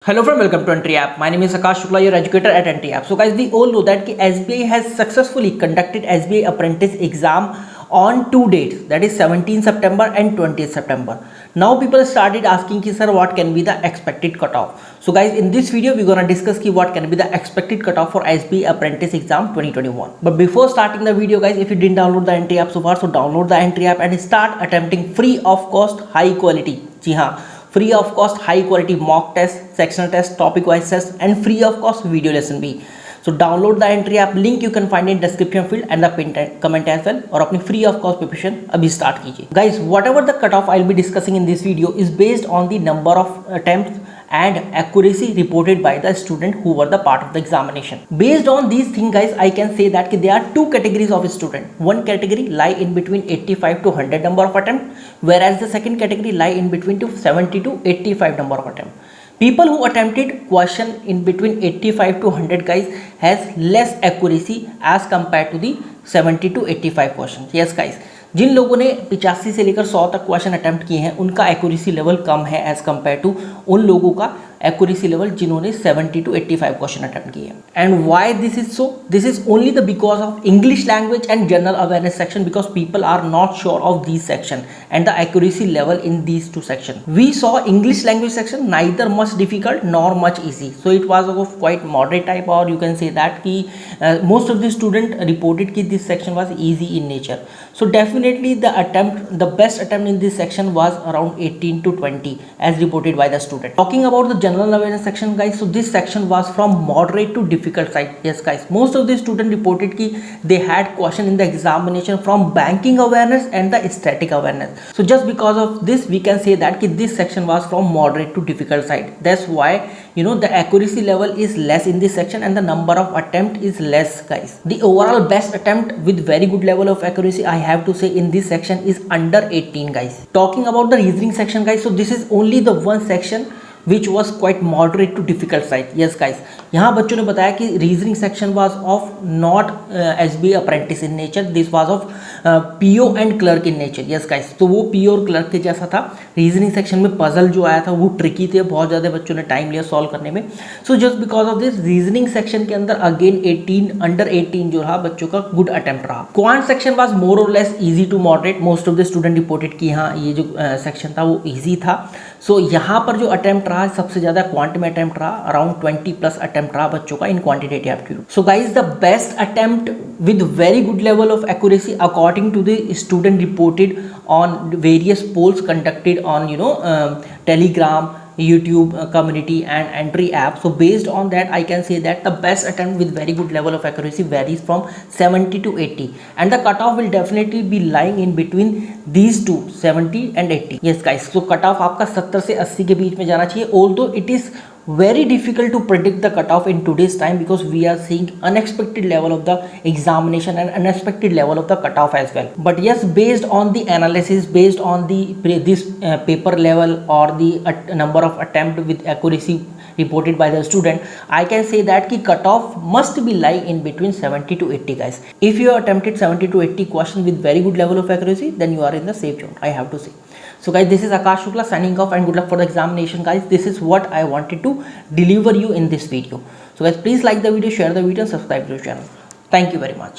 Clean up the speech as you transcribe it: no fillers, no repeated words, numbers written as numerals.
Hello friend, welcome to Entry App. My name is Akash Shukla, your educator at Entry App. So guys, we all know that SBI has successfully conducted SBI Apprentice exam on two dates, that is 17 September and 20th September. Now people started asking ki sir, what can be the expected cutoff? So guys, in this video we're gonna discuss ki what can be the expected cutoff for SBI Apprentice exam 2021. But before starting the video guys, if you didn't download the Entry App so far, so download the Entry App and start attempting free of cost high quality. जी हाँ, free of cost high quality mock test, sectional test, topic wise test and free of cost video lesson भी. So download the Entry App, link you can find in description field and the pinned comment as well, और अपनी free of cost preparation अभी start कीजिए. Guys, whatever the cutoff I'll be discussing in this video is based on the number of attempts and accuracy reported by the student who were the part of the examination. Based on these things guys, I can say that there are two categories of student. One category lie in between 85 to 100 number of attempt, whereas the second category lie in between to 70 to 85 number of attempt. People who attempted question in between 85 to 100 guys has less accuracy as compared to the 70 to 85 questions. Yes guys, जिन लोगों ने 85 से लेकर 100 तक question attempt किए हैं उनका accuracy level कम है as compare to उन लोगों का एक्यूरेसी लेवल जिन्होंने 70 to 85 क्वेश्चन अटेम्प्ट किए हैं. And why this is so? This is only the because of English language and general awareness section, because people are not sure of this section and the accuracy level in these two section. We saw English language section neither much difficult nor much easy, so it was of quite moderate type, और you can say that कि most of the student reported कि this section was easy in nature. So definitely the best attempt in this section was around 18 to 20 as reported by the student. Talking about the general awareness section guys, so this section was from moderate to difficult side. Yes guys, most of the student reported कि they had question in the examination from banking awareness and the static awareness. So just because of this we can say that कि this section was from moderate to difficult side. That's why you know the accuracy level is less in this section and the number of attempt is less guys. The overall best attempt with very good level of accuracy I have to say in this section is under 18 guys. Talking about the reasoning section guys, so this is only the one section which was quite moderate to difficult side. Yes guys, यहाँ बच्चों ने बताया कि reasoning section was of not SBI apprentice in nature, this was of PO and clerk in nature. Yes guys, तो वो PO और clerk के जैसा था. रीजनिंग सेक्शन में पजल जो आया था वो ट्रिकी थे, बहुत ज़्यादा बच्चों ने टाइम लिया सॉल्व करने में. So just because of this reasoning section के अंदर अगेन 18 अंडर 18 जो रहा बच्चों का गुड अटेम्प्ट रहा. क्वांट सेक्शन वाज मोर और less easy to moderate. Most of the student reported कि हाँ ये जो सेक्शन था वो ईजी था. सो यहाँ पर जो अटेम्प्ट रहा सबसे ज़्यादा क्वांट में अटेम्प्ट रहा, अराउंड 20 प्लस अटेम्प्ट रहा बच्चों का इन quantitative aptitude. So guys the best attempt with very good level of accuracy according to the student reported on various polls conducted on Telegram, YouTube community and Entry App. So based on that I can say that the best attempt with very good level of accuracy varies from 70 to 80 and the cutoff will definitely be lying in between these two, 70 and 80. Yes guys, so cutoff आपका 70 से 80 के बीच में जाना चाहिए. Although it is very difficult to predict the cutoff in today's time because we are seeing unexpected level of the examination and unexpected level of the cutoff as well. But yes, based on the analysis, based on the this paper level or the number of attempt with accuracy reported by the student, I can say that ki cutoff must be lying in between 70 to 80 guys. If you attempted 70 to 80 questions with very good level of accuracy, then you are in the safe zone, I have to say. So guys, this is Akash Shukla signing off and good luck for the examination guys. This is what I wanted to deliver you in this video. So guys, please like the video, share the video and subscribe to the channel. Thank you very much.